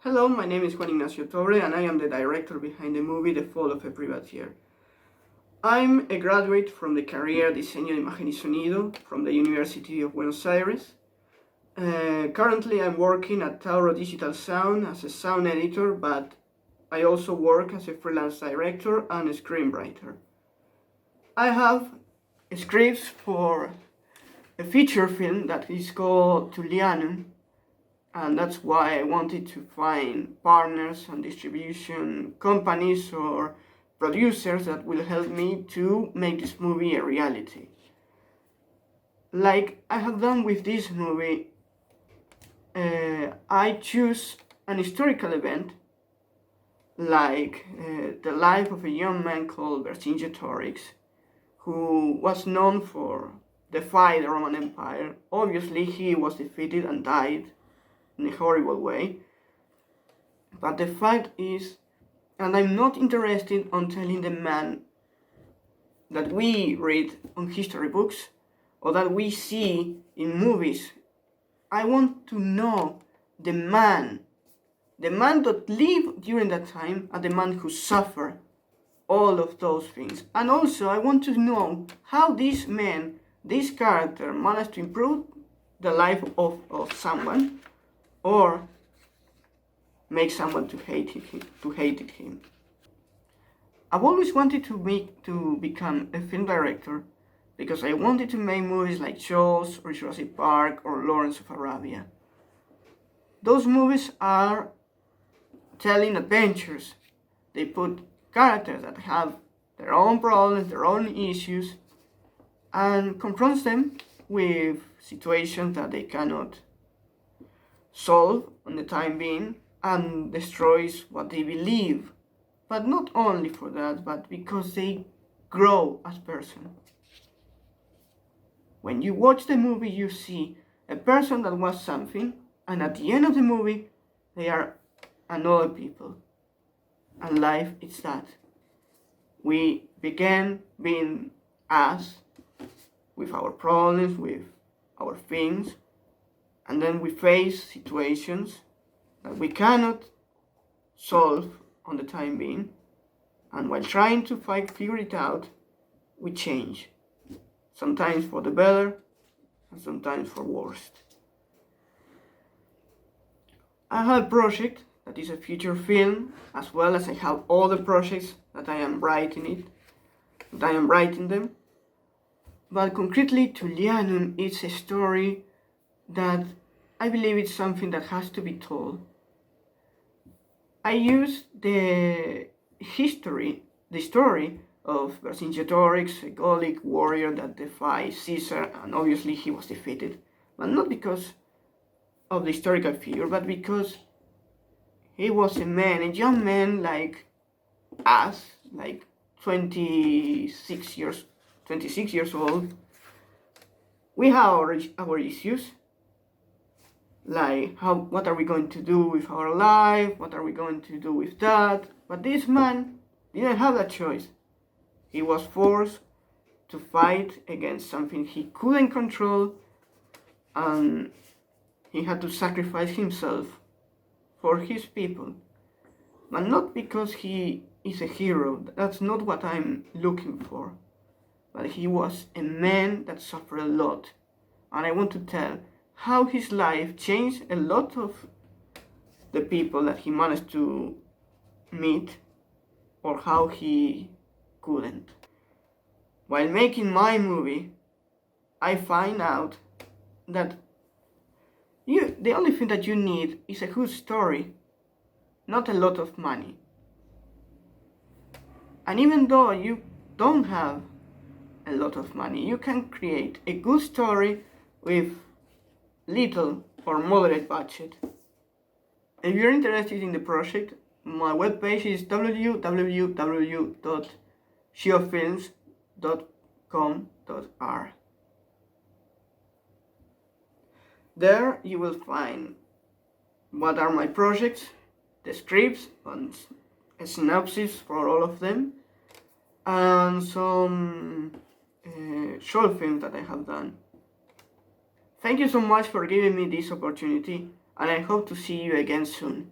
Hello, my name is Juan Ignacio Ottobre and I am the director behind the movie The Fall of a Privatier. I'm a graduate from the career Diseño de Imagen y Sonido from the University of Buenos Aires. Currently I'm working at Tauro Digital Sound as a sound editor, but I also work as a freelance director and a screenwriter. I have scripts for a feature film that is called Tullianum, and that's why I wanted to find partners and distribution companies or producers that will help me to make this movie a reality. Like I have done with this movie, I choose an historical event, like the life of a young man called Vercingetorix, who was known for defying the Roman Empire. Obviously, he was defeated and died in a horrible way. But the fact is, and I'm not interested in telling the man that we read on history books or that we see in movies. I want to know the man that lived during that time and the man who suffered all of those things. And also I want to know how this man, this character, managed to improve the life of someone or make someone to hate him. I've always wanted to become a film director because I wanted to make movies like Jaws or Jurassic Park or Lawrence of Arabia. Those movies are telling adventures. They put characters that have their own problems, their own issues, and confronts them with situations that they cannot solve on the time being, and destroys what they believe. But not only for that, but because they grow as persons. When you watch the movie, you see a person that was something, and at the end of the movie, they are another people. And life is that. We began being us, with our problems, with our things, and then we face situations that we cannot solve on the time being, and while trying to figure it out, we change. Sometimes for the better, and sometimes for worse. I have a project that is a feature film, as well as I have other projects that I am writing them. But concretely, Tullianum is a story that I believe it's something that has to be told. I use the story of Vercingetorix, a Gallic warrior that defied Caesar, and obviously he was defeated. But not because of the historical figure, but because he was a young man like us, like 26 years old. We have our issues, like what are we going to do with our life, what are we going to do with that. But this man didn't have that choice. He was forced to fight against something he couldn't control, and he had to sacrifice himself for his people. But not because he is a hero, that's not what I'm looking for. But he was a man that suffered a lot. And I want to tell how his life changed a lot of the people that he managed to meet, or how he couldn't. While making my movie, I find out that the only thing that you need is a good story, not a lot of money. And even though you don't have a lot of money, you can create a good story with little or moderate budget. If you're interested in the project, my webpage is www.shiofilms.com.ar. There you will find what are my projects, the scripts, and a synopsis for all of them, and some short films that I have done. Thank you so much for giving me this opportunity, and I hope to see you again soon.